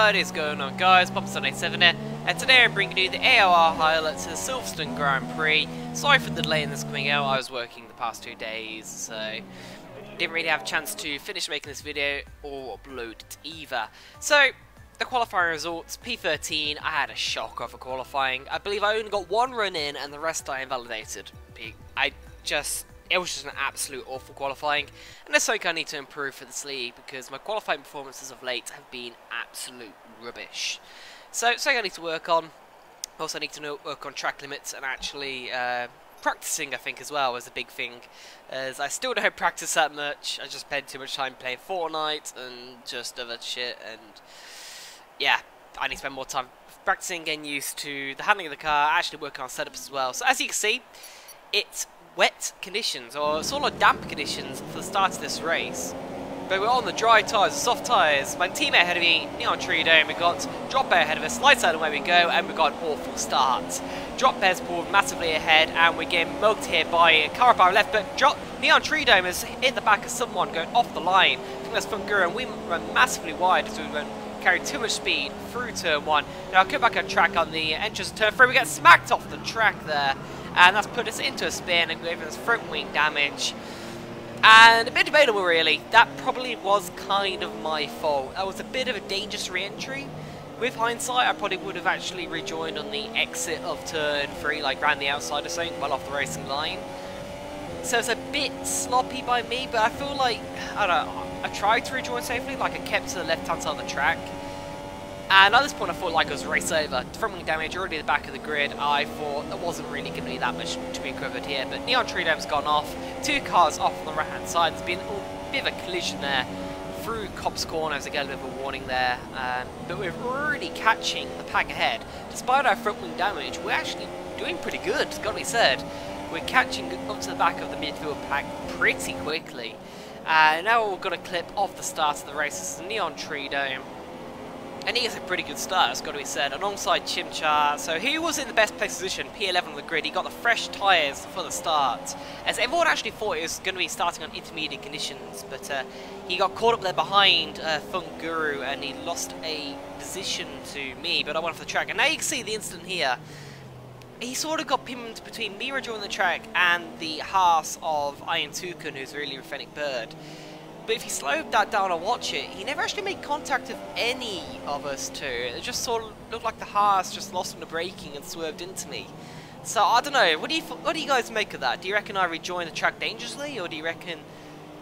What is going on, guys? Pop787 here, and today I'm bringing you the AOR highlights of the Silverstone Grand Prix. Sorry for the delay in this coming out, I was working the past 2 days, so didn't really have a chance to finish making this video or upload it either. So, the qualifying results, P13, I had a shocker for qualifying. I believe I only got 1 run in and the rest I invalidated. It was just an absolute awful qualifying, and that's something I need to improve for this league because my qualifying performances of late have been absolute rubbish. So something I need to work on. Also, I need to work on track limits and actually practicing, I think, as well is a big thing, as I still don't practice that much. I just spend too much time playing Fortnite and just other shit, and yeah, I need to spend more time practicing, getting used to the handling of the car, actually working on setups as well. So as you can see, it's wet conditions, or sort of damp conditions for the start of this race. But we're on the dry tyres, the soft tyres. My teammate ahead of me, Neon Tree Dome, we've got Drop Bear ahead of us, lights out away we go, and we've got an awful start. Drop Bear's pulled massively ahead, and we're getting mugged here by Carabao left, but Neon Tree Dome is in the back of someone going off the line. I think that's Funguru, and we run massively wide as we went carry too much speed through turn 1. Now I'll come back on track on the entrance of turn 3, we get smacked off the track there. And that's put us into a spin and giving us front wing damage. And a bit debatable, really. That probably was kind of my fault. That was a bit of a dangerous re-entry. With hindsight, I probably would have actually rejoined on the exit of turn 3, like round the outside or something, well off the racing line. So it's a bit sloppy by me, but I feel like, I don't know, I tried to rejoin safely, like I kept to the left-hand side of the track. And at this point I thought like it was race over. Front wing damage already at the back of the grid. I thought there wasn't really going to be that much to be covered here. But Neon Tree Dome's gone off. 2 cars off on the right hand side. There's been a bit of a collision there through Cobb's Corner as I get a bit of a warning there. But we're already catching the pack ahead. Despite our front wing damage, we're actually doing pretty good, it's got to be said. We're catching up to the back of the midfield pack pretty quickly. Now we're going to clip off the start of the race. This is Neon Tree Dome. And he has a pretty good start, it's got to be said, alongside Chimchar. So he was in the best place position, P11 on the grid. He got the fresh tyres for the start, as everyone actually thought he was going to be starting on intermediate conditions. But he got caught up there behind Funguru, and he lost a position to me, but I went off the track. And now you can see the incident here. He sort of got pinned between me rejoining the track and the Haas of Iron Toucan, who's a really Fennec bird. But if you slowed that down and watch it, he never actually made contact with any of us two. It just sort of looked like the Haas just lost on the braking and swerved into me. So I don't know. What do you guys make of that? Do you reckon I rejoined the track dangerously, or do you reckon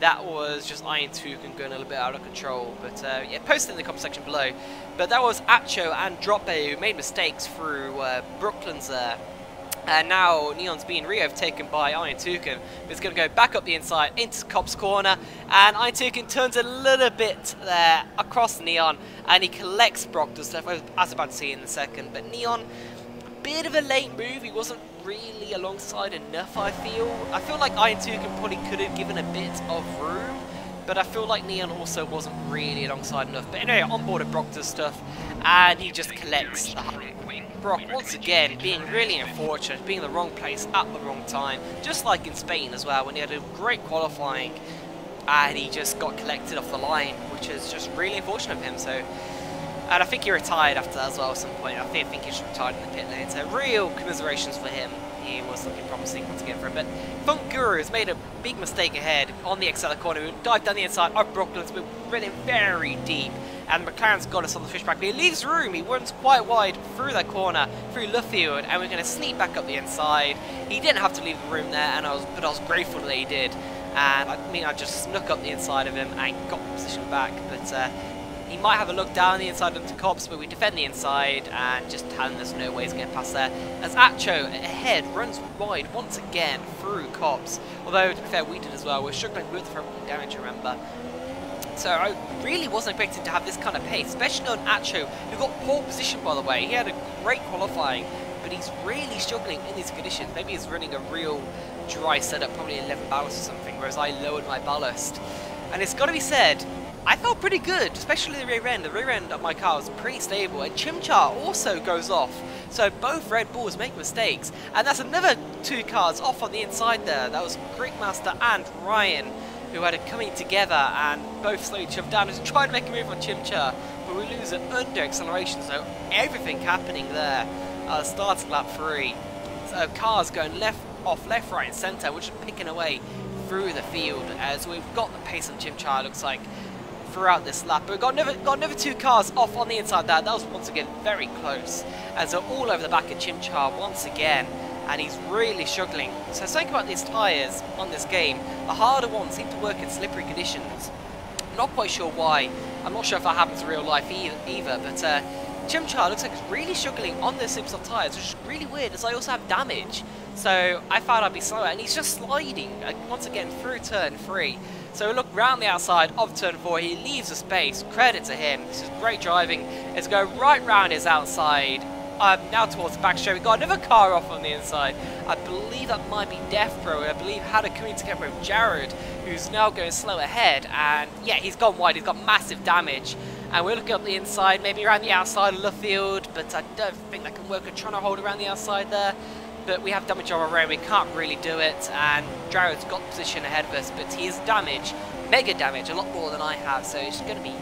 that was just Iron Toucan going a little bit out of control? But yeah, post it in the comment section below. But that was Acho and Drop Bay who made mistakes through Brooklands there. And now Neon's being re-overtaken by Iron Toucan. He's going to go back up the inside into Cobb's Corner. And Iron Toucan turns a little bit there across Neon. And he collects Brock's stuff, as I'm about to see in a second. But Neon, bit of a late move. He wasn't really alongside enough, I feel. I feel like Iron Toucan probably could have given a bit of room. But I feel like Neon also wasn't really alongside enough. But anyway, on board of Brock's stuff. And he just collects the Brock, once again, being really unfortunate, being in the wrong place at the wrong time, just like in Spain as well, when he had a great qualifying, and he just got collected off the line, which is just really unfortunate of him. So, and I think he retired after that as well at some point. I think he just retired in the pit lane, so real commiserations for him. He was looking promising once again for him, but Funguru has made a big mistake ahead on the exit of the corner. We dive down the inside of Brooklands, we're running very deep. And McLaren's got us on the fishback, but he leaves room. He runs quite wide through that corner, through Luffield, and we're going to sneak back up the inside. He didn't have to leave the room there, but I was grateful that he did. And I just snuck up the inside of him and got the position back. But he might have a look down the inside into Cobbs, but we defend the inside and just telling us no way he's going to pass there. As Acho ahead runs wide once again through Cobbs. Although, to be fair, we did as well. We're struggling with front wing damage, remember. So I really wasn't expecting to have this kind of pace, especially on Acho, who got pole position, by the way. He had a great qualifying, but he's really struggling in these conditions. Maybe he's running a real dry setup, probably 11 ballast or something, whereas I lowered my ballast. And it's got to be said, I felt pretty good, especially the rear end. The rear end of my car was pretty stable, and Chimchar also goes off. So both Red Bulls make mistakes, and that's another 2 cars off on the inside there. That was Creekmaster and Ryan. who had it coming together and both slowed each other down. Just trying to make a move on Chimchar, but we lose it under acceleration, so everything happening there. Starting lap 3. So cars going left, right and centre, which is picking away through the field as we've got the pace on Chimchar, looks like, throughout this lap. But we've got another 2 cars off on the inside there. That was once again very close, as they're all over the back of Chimchar once again, and he's really struggling. So think about these tyres on this game. The harder ones seem to work in slippery conditions. I'm not quite sure why. I'm not sure if that happens in real life either, but Chimchar looks like he's really struggling on the Silverstone tyres, which is really weird, as I also have damage. So I thought I'd be slower, and he's just sliding once again through turn 3. So we look round the outside of turn 4, he leaves the space, credit to him, this is great driving. It's going right round his outside, now towards the back straight. We've got another car off on the inside. I believe that might be Death Pro, I believe had a coming together with Jared, who's now going slow ahead, and yeah, he's gone wide, he's got massive damage. And we're looking up the inside, maybe around the outside of the field, but I don't think that can work. We're trying to hold around the outside there, but we have damage on our own, we can't really do it, and Jared's got position ahead of us, but he is damage, mega damage, a lot more than I have, so it's going to be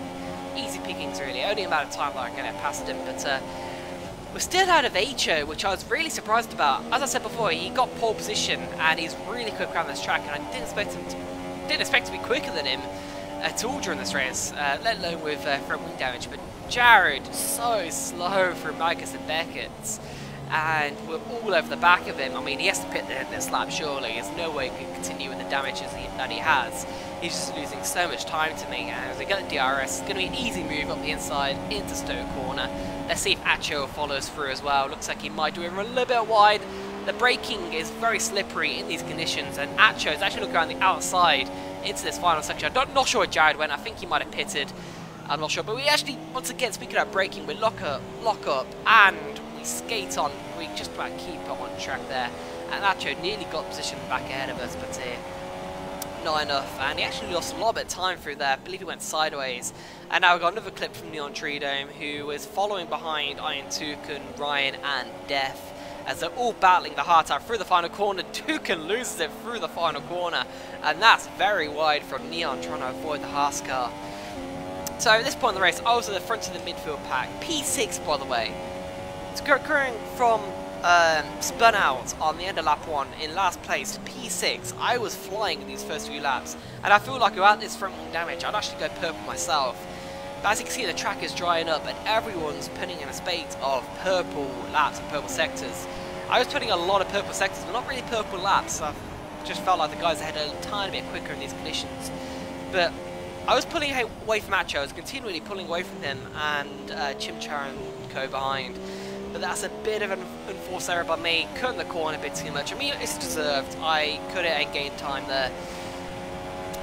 easy pickings really, only a matter of time that I can get past him. But we're still out of HO, which I was really surprised about. As I said before, he got pole position, and he's really quick around this track, and I didn't expect to be quicker than him at all during this race, let alone with front wing damage. But Jared, so slow through Marcus and Beckett's, and we're all over the back of him. I mean, he has to pit this lap, surely. There's no way he can continue with the damages that he has. He's just losing so much time to me, and as we get the DRS, it's going to be an easy move up the inside into Stoke Corner. Let's see if Acho follows through as well. Looks like he might do it a little bit wide. The braking is very slippery in these conditions, and Acho is actually looking around the outside into this final section. I'm not sure where Jared went. I think he might have pitted. I'm not sure. But we actually, once again, speaking of braking, we lock up, and we skate on. We just about keep it on track there. And Acho nearly got position back ahead of us, but not enough. And he actually lost a lot of time through there. I believe he went sideways. And now we've got another clip from Neon Tridome, who is following behind Iron Toucan, Ryan, and Death, as they're all battling the hard out through the final corner. Toucan loses it through the final corner, and that's very wide from Neon, trying to avoid the Haas car. So at this point in the race, I was at the front of the midfield pack, P6 by the way. It's occurring from spun out on the end of lap 1 in last place to P6. I was flying in these first few laps, and I feel like without this front wing damage, I'd actually go purple myself. But as you can see, the track is drying up, and everyone's putting in a spate of purple laps and purple sectors. I was putting a lot of purple sectors, but not really purple laps. I just felt like the guys ahead a tiny bit quicker in these conditions. But I was pulling away from Acho. I was continually pulling away from him and Chimchar and co behind. But that's a bit of an unforced error by me. Cutting the corner a bit too much. I mean, it's deserved. I could have gained time there,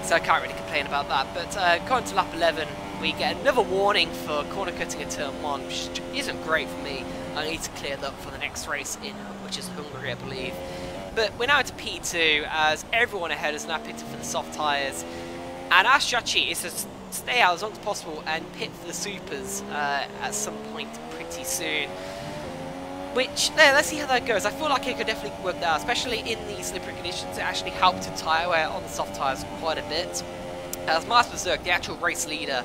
so I can't really complain about that. But going to lap 11, we get another warning for corner cutting at turn 1, which isn't great for me. I need to clear that up for the next race in, which is Hungary, I believe. But we're now into P2, as everyone ahead is now pitted for the soft tyres. And our strategy is to stay out as long as possible and pit for the supers at some point pretty soon. Which, let's see how that goes. I feel like it could definitely work out, especially in these slippery conditions. It actually helped to tyre wear on the soft tyres quite a bit. As Mars Berserk, the actual race leader,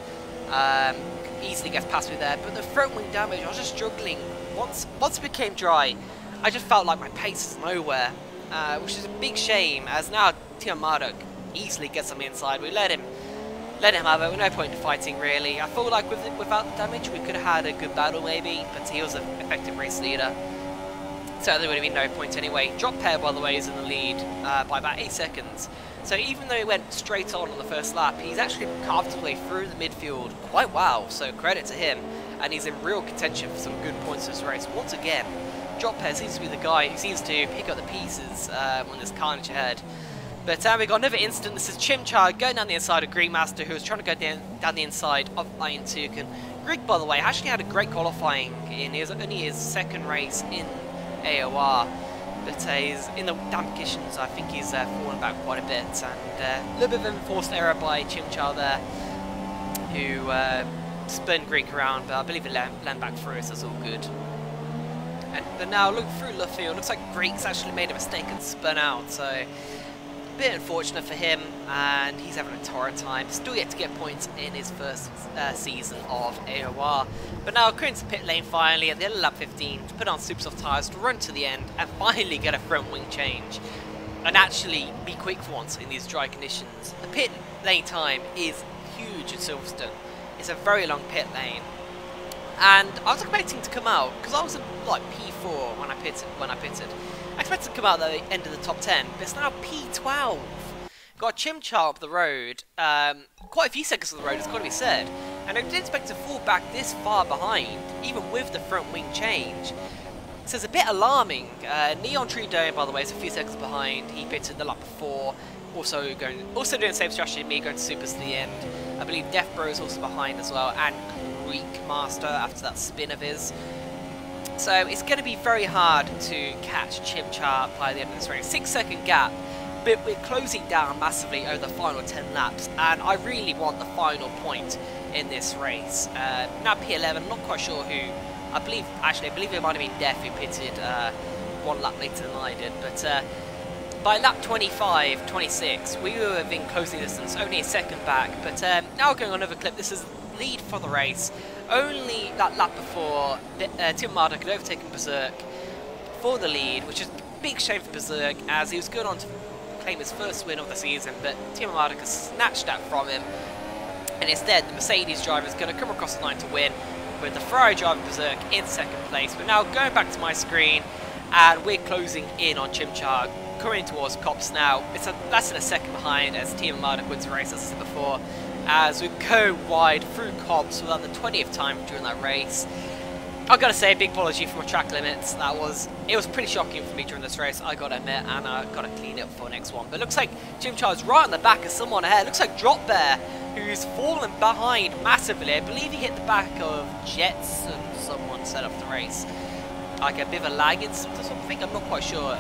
easily gets past me there. But the front wing damage, I was just struggling. Once it became dry, I just felt like my pace is nowhere, which is a big shame, as now Tio Marduk easily gets on the inside. We let him have it, with no point in fighting really. I feel like without the damage we could have had a good battle maybe, but he was an effective race leader, so there would have been no point anyway. Drop pair, by the way, is in the lead by about 8 seconds. So even though he went straight on the first lap, he's actually carved his way through the midfield quite well, so credit to him. And he's in real contention for some good points this race. Once again, Drop pair seems to be the guy who seems to pick up the pieces when there's carnage ahead. But we got another incident. This is Chimchar going down the inside of Greenmaster, who was trying to go down the inside of Iron Toucan. Greg, by the way, actually had a great qualifying in only his second race in AOR. But he's in the damp conditions, I think he's fallen back quite a bit. And a little bit of an enforced error by Chimchar there, who spun Greek around, but I believe it landed back through, so it's all good. But now look through Luffield, looks like Greek's actually made a mistake and spun out, so bit unfortunate for him, and he's having a torrid time. Still yet to get points in his first season of AOR. But now going to pit lane finally at the end of lap 15 to put on super soft tyres to run to the end and finally get a front wing change. And actually be quick for once in these dry conditions. The pit lane time is huge in Silverstone. It's a very long pit lane. And I was expecting to come out, because I was like P4 when I pitted. I expected to come out at the end of the top 10, but it's now P12. Got a chimchar up the road, quite a few seconds on the road, it's got to be said. And I didn't expect to fall back this far behind, even with the front wing change. So it's a bit alarming. Neon Tree Dome, by the way, is a few seconds behind. He pitted the lap before, also doing the same strategy as me, going to supers to the end. I believe Death Bro is also behind as well, and Greek Master after that spin of his. So it's going to be very hard to catch Chimchar by the end of this race. 6-second gap, but we're closing down massively over the final 10 laps, and I really want the final point in this race. Now P11, not quite sure who. I believe it might have been Def who pitted one lap later than I did, but by lap 25, 26, we were within closing distance, only a second back. But now going on another clip, this is lead for the race. Only that lap before, Tim Marduk had overtaken Berserk for the lead, which is a big shame for Berserk, as he was going on to claim his first win of the season, but Tim Marduk has snatched that from him. And instead, the Mercedes driver is going to come across the line to win, with the Ferrari driver Berserk in second place. But now going back to my screen, and we're closing in on Chimchar, coming towards Cops now. It's less than a second behind as Team Marduk wins the race, as I said before, as we go wide through Cops without the 20th time during that race. I've got to say, a big apology for my track limits. It was pretty shocking for me during this race, I got to admit, and I've got to clean it up for the next one. But it looks like Chimchar's right on the back of someone ahead. It looks like Drop Bear, who's fallen behind massively. I believe he hit the back of Jets and someone set up the race. Like a bit of a lag incident or something, I'm not quite sure.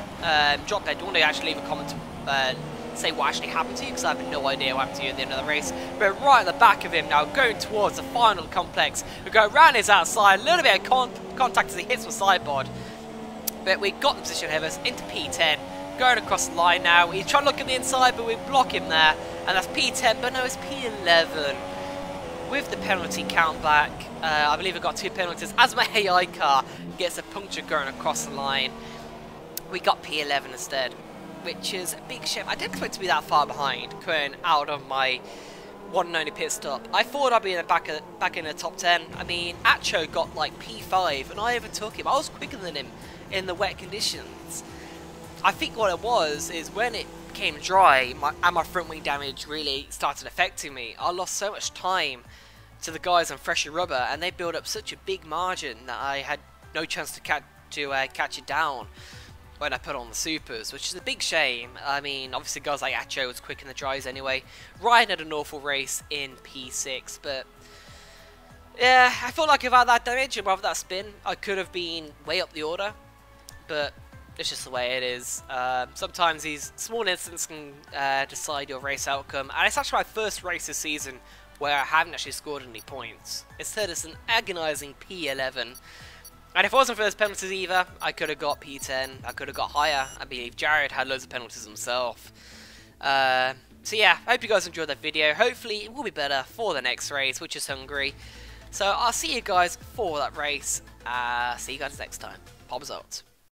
Drop Bear, do you want to actually leave a comment to say what actually happened to you, because I have no idea what happened to you at the end of the race. But right at the back of him now, going towards the final complex. We go around his outside, a little bit of contact as he hits the sideboard. But we got the position ahead of us into P10, going across the line now. He's trying to look at the inside, but we block him there. And that's P10, but no, it's P11. With the penalty count back, I believe I got 2 penalties as my AI car gets a puncture going across the line. We got P11 instead, which is a big shame. I didn't expect to be that far behind, going out of my 190 pit stop. I thought I'd be in the back in the top 10. I mean, Acho got like P5, and I overtook him. I was quicker than him in the wet conditions. I think what it was is when it became dry, my front wing damage really started affecting me. I lost so much time to the guys on fresher rubber, and they built up such a big margin that I had no chance to catch it down when I put on the supers, which is a big shame. I mean, obviously guys like Acho was quick in the dries anyway. Ryan had an awful race in P6, but yeah, I felt like without that damage and without that spin, I could have been way up the order, but it's just the way it is. Sometimes these small incidents can decide your race outcome, and it's actually my first race this season where I haven't actually scored any points. Instead, it's an agonising P11. And if it wasn't for those penalties either, I could have got P10, I could have got higher. I believe Jared had loads of penalties himself. So yeah, I hope you guys enjoyed that video. Hopefully it will be better for the next race, which is Hungary. So I'll see you guys for that race. See you guys next time. Pops out.